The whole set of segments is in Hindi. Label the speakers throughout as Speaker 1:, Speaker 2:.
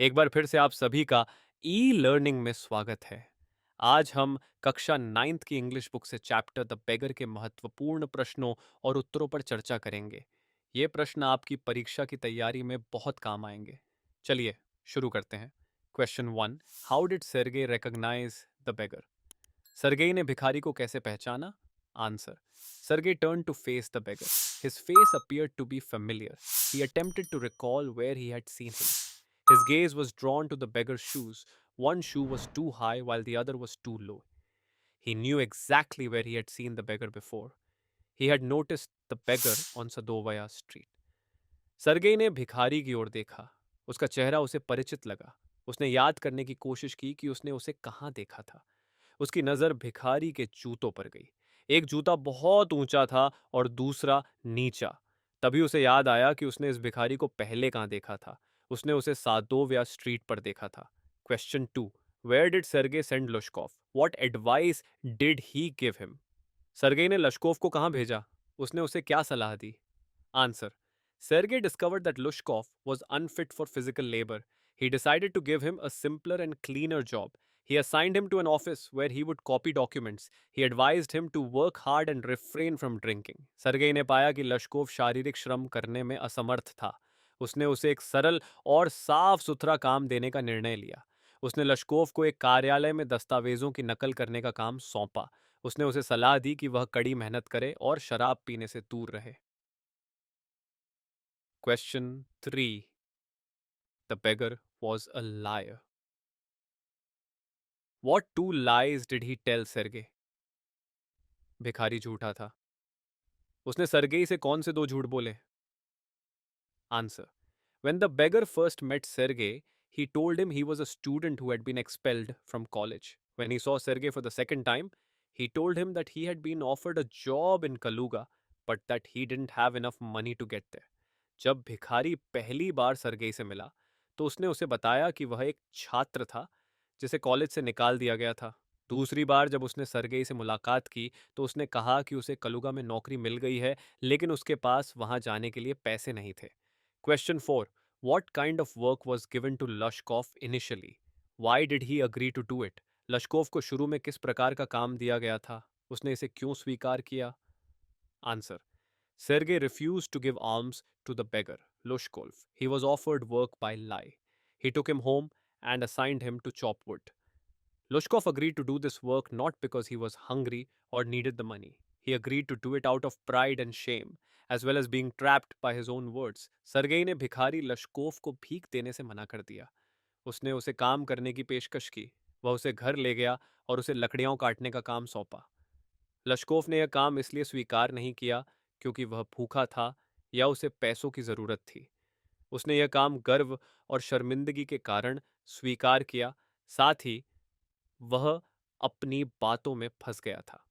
Speaker 1: एक बार फिर से आप सभी का ई लर्निंग में स्वागत है। आज हम कक्षा 9th की इंग्लिश बुक से चैप्टर द बेगर के महत्वपूर्ण प्रश्नों और उत्तरों पर चर्चा करेंगे। ये प्रश्न आपकी परीक्षा की तैयारी में बहुत काम आएंगे। चलिए शुरू करते हैं। Question 1, how did Sergei recognise the beggar? Sergei ने भिखारी को कैसे पहचाना? Answer, Sergei turned to face the beggar. His face appeared to be familiar. He attempted to recall where he had seen him. His gaze was drawn to the beggar's shoes. One shoe was too high while the other was too low. He knew exactly where he had seen the beggar before. He had noticed the beggar on Sadovaya Street. Sergei ने भिखारी की ओर देखा। उसका चेहरा उसे परिचित लगा। उसने याद करने की कोशिश की कि उसने उसे कहाँ देखा था। उसकी नज़र भिखारी के जूतों पर गई। एक जूता बहुत ऊंचा था और दूसरा नीचा। तभी उसे याद आया कि उसने इस भिखारी को पहले कहाँ देखा था। उसने उसे सादोव स्ट्रीट पर देखा था। Question 2, where did Sergei send Lushkov? What advice did he give him? Sergei ने लश्कोव को कहाँ भेजा? उसने उसे क्या सलाह दी? Answer, Sergei discovered that Lushkov was unfit for physical labor. He decided to give him a simpler and cleaner job. He assigned him to an office where he would copy documents. He advised him to work hard and refrain from drinking. Sergei ने पाया कि लश्कोव शारीरिक श्रम करने में असमर्थ था। उसने उसे एक सरल और साफ सुथरा काम देने का निर्णय लिया। उसने लश्कोव को एक कार्यालय में दस्तावेजों की नकल करने का काम सौंपा। उसने उसे सलाह दी कि वह कड़ी मेहनत करे और शराब पीने से दूर रहे। Question 3, the beggar was a liar. What two lies did he tell Sergey? भिखारी झूठा था। उसने सरगेई से कौन से दो झूठ बोले? Answer, when the beggar first met Sergey, he told him he was a student who had been expelled from college. When he saw Sergey for the second time, he told him that he had been offered a job in Kaluga, but that he didn't have enough money to get there. जब भिखारी पहली बार सरगेई से मिला तो उसने उसे बताया कि वह एक छात्र था जिसे कॉलेज से निकाल दिया गया था। दूसरी बार जब उसने सरगेई से मुलाकात की तो उसने कहा कि उसे कलुगा में नौकरी मिल गई है, लेकिन उसके पास वहां जाने के लिए पैसे नहीं थे। Question 4, what kind of work was given to Lushkov initially? Why did he agree to do it? Lushkov को शुरू में किस प्रकार का काम दिया गया था? उसने इसे क्यों स्वीकार किया? Answer, Sergei refused to give alms to the beggar, Lushkov. He was offered work by lie. He took him home and assigned him to chop wood. Lushkov agreed to do this work not because he was hungry or needed the money. He agreed to do it out of pride and shame, as well as being trapped by his own words. Sergei ने भिखारी लश्कोव को भीख देने से मना कर दिया। उसने उसे काम करने की पेशकश की। वह उसे घर ले गया और उसे लकड़ियां काटने का काम सौंपा। लश्कोव ने यह काम इसलिए स्वीकार नहीं किया क्योंकि वह भूखा था या उसे पैसों की जरूरत थी। उसने यह काम गर्व और शर्मिंदगी के कारण स्वीकार किया। साथ ही वह अपनी बातों में फंस गया था।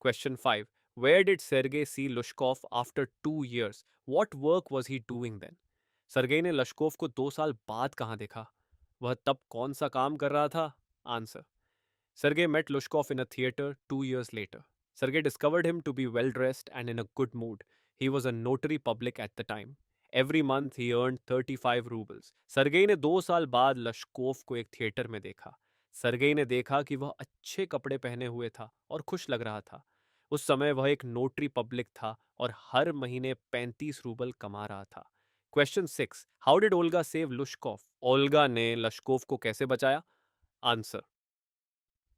Speaker 1: Question 5, where did Sergei see Lushkov after 2 years? What work was he doing then? Sergei ने लश्कोव को 2 साल बाद कहाँ देखा? वह तब कौन सा काम कर रहा था? Answer, Sergei met Lushkov in a theater 2 years later. Sergei discovered him to be well dressed and in a good mood. He was a notary public at the time. Every month he earned 35 rubles. Sergei ने 2 साल बाद लश्कोव को एक थिएटर में देखा। सरगेई ने देखा कि वह अच्छे कपड़े पहने हुए था और खुश लग रहा था। उस समय वह एक नोटरी पब्लिक था और हर महीने 35 रूबल कमा रहा था। Question 6, how did Olga save Lushkov? Olga ने लश्कोव को कैसे बचाया? Answer,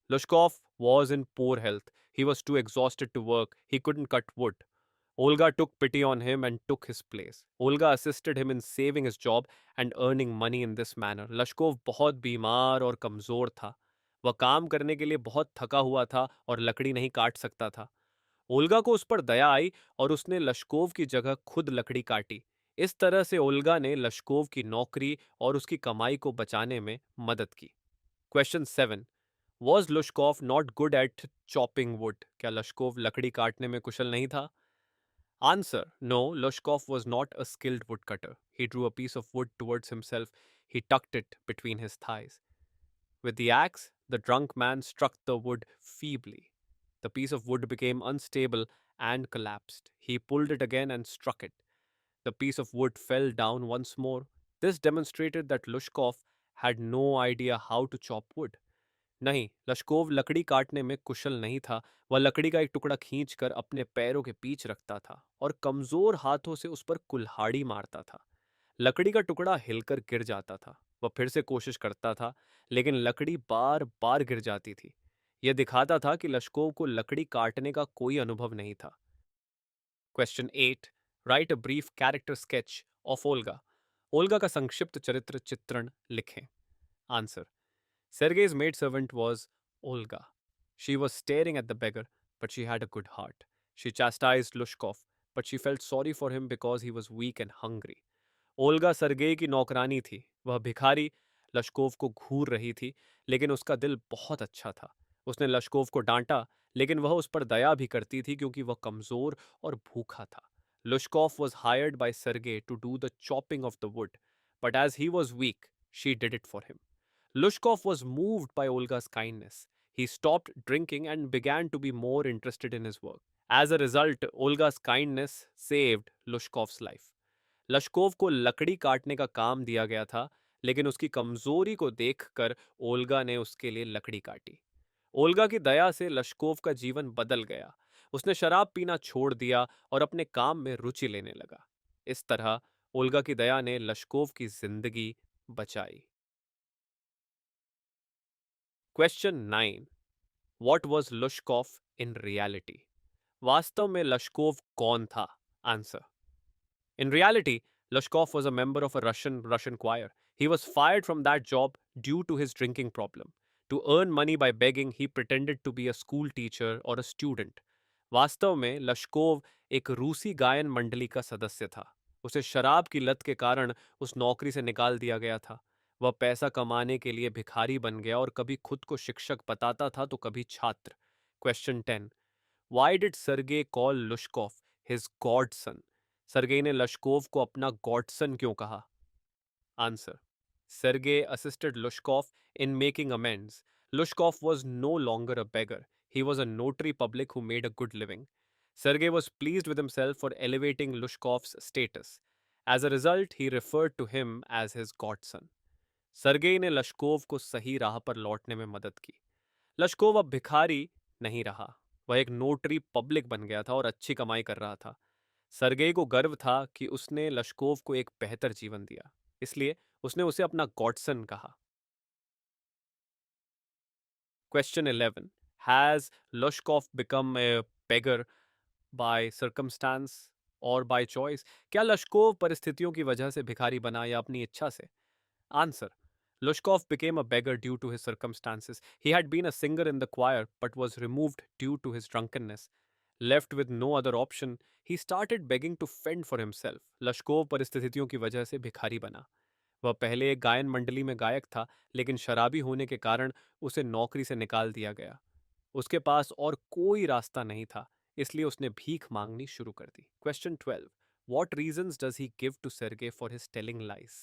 Speaker 1: Lushkov was in poor health. He was too exhausted to work. He couldn't cut wood. Olga took pity on him and took his place. Olga assisted him in saving his job and earning money in this manner. लश्कोव बहुत बीमार और कमज़ोर था। वह काम करने के लिए बहुत थका हुआ था और लकड़ी नहीं काट सकता था। ओल्गा को उस पर दया आई और उसने लश्कोव की जगह खुद लकड़ी काटी। इस तरह से ओल्गा ने लश्कोव की नौकरी और उसकी कमाई को बचाने में मदद की। Question 7, was Lushkov not good at chopping wood? क्या लश्कोव लकड़ी काटने में कुशल नहीं था? Answer, no, Lushkov was not a skilled wood cutter. He drew a piece of wood towards himself. He tucked it between his thighs. With the axe, the drunk man struck the wood feebly. The piece of wood became unstable and collapsed. He pulled it again and struck it. The piece of wood fell down once more. This demonstrated that Lushkov had no idea how to chop wood. नहीं, लश्कोव लकड़ी काटने में कुशल नहीं था। वह लकड़ी का एक टुकड़ा खींचकर अपने पैरों के बीच रखता था और कमजोर हाथों से उस पर कुल्हाड़ी मारता था। लकड़ी का टुकड़ा हिलकर गिर जाता था। वह फिर से कोशिश करता था, लेकिन लकड़ी बार बार गिर जाती थी। यह दिखाता था कि लश्कोव को लकड़ी काटने का कोई अनुभव नहीं था। Question 8। Right a brief character sketch of Olga. Olga का संक्षिप्त चरित्र चित्रण लिखें। Answer: Sergei's maidservant was Olga. She was staring at the beggar, but she had a good heart. She chastised Lushkov, but she felt sorry for him because he was weak and hungry. Olga Sergei की नौकरानी थी। वह भिखारी लश्कोव को घूर रही थी, लेकिन उसका दिल बहुत अच्छा था। उसने लश्कोव को डांटा, लेकिन वह उस पर दया भी करती थी क्योंकि वह कमजोर और भूखा था। लुश्कोव was hired by Sergei to do the chopping of the wood, but as he was weak, she did it for him. Lushkov was moved by Olga's kindness. He stopped drinking and began to be more interested in his work. As a result, Olga's kindness saved Lushkov's life. लश्कोव को लकड़ी काटने का काम दिया गया था, लेकिन उसकी कमजोरी को देखकर ओल्गा ने उसके लिए लकड़ी काटी। ओल्गा की दया से लश्कोव का जीवन बदल गया। उसने शराब पीना छोड़ दिया और अपने काम में रुचि लेने लगा। इस तरह ओल्गा की दया ने लश्कोव की जिंदगी बचाई। Question 9। What was Lushkov in reality? वास्तव में लश्कोव कौन था? Answer: In reality, Lushkov was a member of a Russian choir. He was fired from that job due to his drinking problem. To earn money by begging, he pretended to be a school teacher or a student. वास्तव में लश्कोव एक रूसी गायन मंडली का सदस्य था। उसे शराब की लत के कारण उस नौकरी से निकाल दिया गया था। वह पैसा कमाने के लिए भिखारी बन गया और कभी खुद को शिक्षक बताता था तो कभी छात्र। Question 10। Why did Sergei call Lushkov his godson? Sergei ने लश्कोव को अपना गॉडसन क्यों कहा? Answer: Sergei assisted Lushkov in making amends. Lushkov was no longer a beggar. He was a notary public who made a good living. Sergei was pleased with himself for elevating Lushkov's status. As a result, he referred to him as his godson. Sergei ने लश्कोव को सही राह पर लौटने में मदद की। लश्कोव अब भिखारी नहीं रहा। वह एक नोटरी पब्लिक बन गया था और अच्छी कमाई कर रहा था। सरगेई को गर्व था कि उसने लश्कोव को एक बेहतर जीवन दिया, इसलिए उसने उसे अपना गॉडसन कहा। Question 11। Has Lushkov become a beggar by circumstances or by choice? क्या लश्कोव परिस्थितियों की वजह से भिखारी बना या अपनी इच्छा से? Answer: Lushkov became a beggar due to his circumstances. He had been a singer in the choir but was removed due to his drunkenness. Left with no other option, he started begging to fend for himself. लश्कोव परिस्थितियों की वजह से भिखारी बना। वह पहले एक गायन मंडली में गायक था, लेकिन शराबी होने के कारण उसे नौकरी से निकाल दिया गया। उसके पास और कोई रास्ता नहीं था, इसलिए उसने भीख मांगनी शुरू कर दी। Question 12। What reasons does he give to Sergei for his telling lies?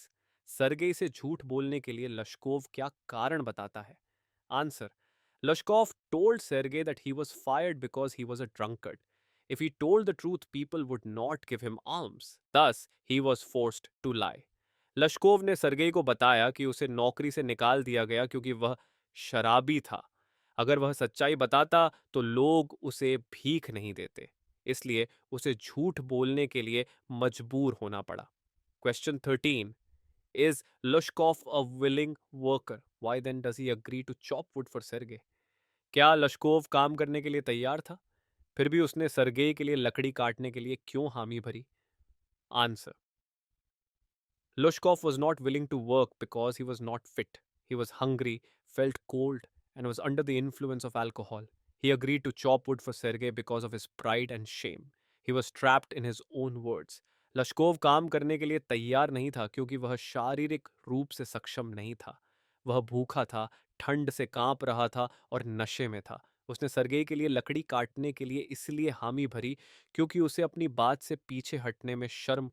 Speaker 1: Sergei से झूठ बोलने के लिए लश्कोव क्या कारण बताता है? Answer: Lushkov told Sergei that he was fired because he was a drunkard. If he told the truth, people would not give him alms. Thus, he was forced to lie. लश्कोव ने सरगेई को बताया कि उसे नौकरी से निकाल दिया गया क्योंकि वह शराबी था। अगर वह सच्चाई बताता तो लोग उसे भीख नहीं देते, इसलिए उसे झूठ बोलने के लिए मजबूर होना पड़ा। Question 13। Is Lushkov a willing worker? Why then does he agree to chop wood for Sergei? क्या लश्कोव काम करने के लिए तैयार था? फिर भी उसने सरगेई के लिए लकड़ी काटने के लिए क्यों हामी भरी? Answer: Lushkov was not willing to work because he was not fit. He was hungry, felt cold, and was under the influence of alcohol. He agreed to chop wood for Sergei because of his pride and shame. He was trapped in his own words. लश्कोव काम करने के लिए तैयार नहीं था क्योंकि वह शारीरिक रूप से सक्षम नहीं था। वह भूखा था, ठंड से कांप रहा था और नशे में था। उसने सरगेई के लिए लकड़ी काटने के लिए इसलिए हामी भरी क्योंकि उसे अपनी बात से पीछे हटने में शर्म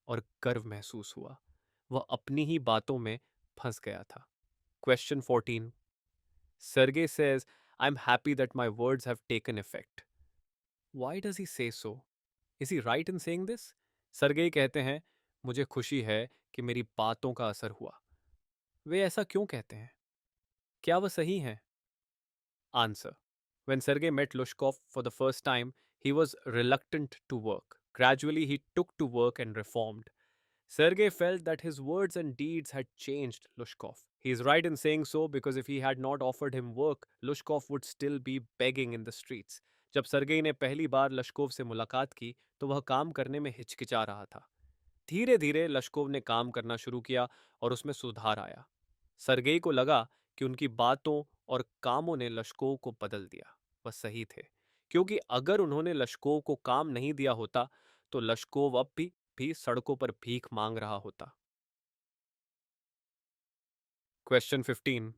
Speaker 1: और गर्व महसूस हुआ। वह अपनी ही बातों में फंस गया था। Question 14। Sergey says, I'm happy that my words have taken effect. Why does he say so? Is he right in saying this? Sergei कहते हैं, मुझे खुशी है कि मेरी बातों का असर हुआ। वे ऐसा क्यों कहते हैं? क्या वह सही हैं? Answer. When Sergei met Lushkov for the first time, he was reluctant to work. Gradually, he took to work and reformed. Sergei felt that his words and deeds had changed Lushkov. He is right in saying so because if he had not offered him work, Lushkov would still be begging in the streets. जब सरगेई ने पहली बार लश्कोव से मुलाकात की तो वह काम करने में हिचकिचा रहा था। धीरे धीरे लश्कोव ने काम करना शुरू किया और उसमें सुधार आया। सरगेई को लगा कि उनकी बातों और कामों ने लश्कोव को बदल दिया। वह सही थे, क्योंकि अगर उन्होंने लश्कोव को काम नहीं दिया होता तो लश्कोव अब भी सड़कों पर भीख मांग रहा होता। Question 15.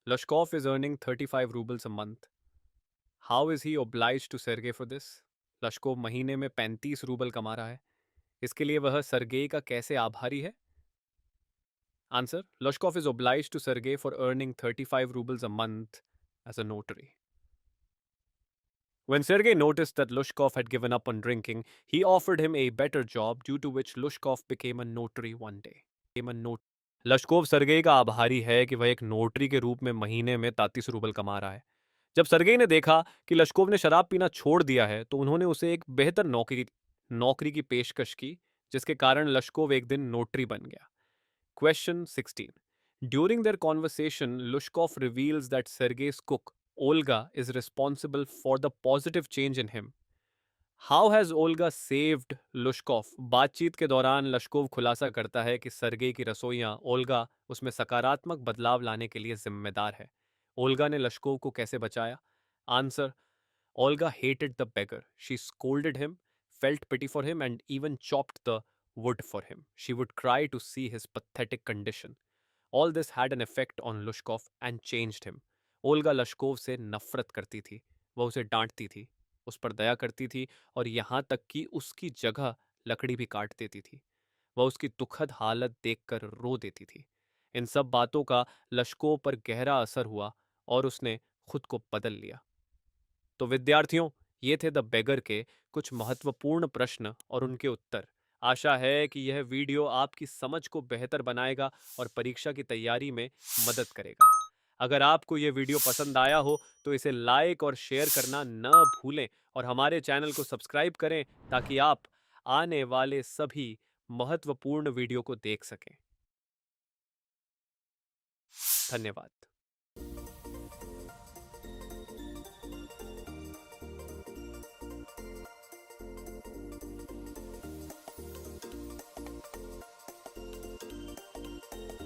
Speaker 1: Lashkov is earning 35 rubles a month. How is he obliged to Sergey for this? लश्कोव महीने में 35 रूबल कमा रहा है। इसके लिए वह सरगेई का कैसे आभारी है? Answer. Loshkov is obliged to Sergei for earning 35 rubles a month as a notary. When Sergei noticed that Lushkov had given up on drinking, he offered him a better job, due to which Lushkov became a notary one day. Lushkov Sergei का आभारी है कि वह एक नोटरी के रूप में महीने में 33 रूबल कमा रहा है। जब सरगेई ने देखा कि लश्कोव ने शराब पीना छोड़ दिया है तो उन्होंने उसे एक बेहतर नौकरी की पेशकश की, जिसके कारण लश्कोव एक दिन नोटरी बन गया। Question 16. During their conversation, Lushkov reveals that Sergei's cook, Olga, is responsible for the positive change in him. How has Olga saved Lushkov? बातचीत के दौरान लश्कोव खुलासा करता है कि सरगेई की रसोइयां ओल्गा उसमें सकारात्मक बदलाव लाने के लिए जिम्मेदार है। ओल्गा ने लश्कोव को कैसे बचाया? Answer. Olga hated the beggar. She scolded him, felt pity for him, and even chopped the wood for him. She would cry to see his pathetic condition. All this had an effect on Lushkov and changed him. Olga Lushkov से नफरत करती थी। वह उसे डांटती थी, उस पर दया करती थी और यहाँ तक कि उसकी जगह लकड़ी भी काट देती थी। वह उसकी दुखद हालत देखकर रो देती थी। इन सब बातों का लश्कोव पर गहरा असर हुआ और उसने खुद को बदल लिया। तो विद्यार्थियों, ये थे द बेगर के कुछ महत्वपूर्ण प्रश्न और उनके उत्तर। आशा है कि यह वीडियो आपकी समझ को बेहतर बनाएगा और परीक्षा की तैयारी में मदद करेगा। अगर आपको यह वीडियो पसंद आया हो तो इसे लाइक और शेयर करना न भूलें और हमारे चैनल को सब्सक्राइब करें ताकि आप आने वाले सभी महत्वपूर्ण वीडियो को देख सकें। धन्यवाद।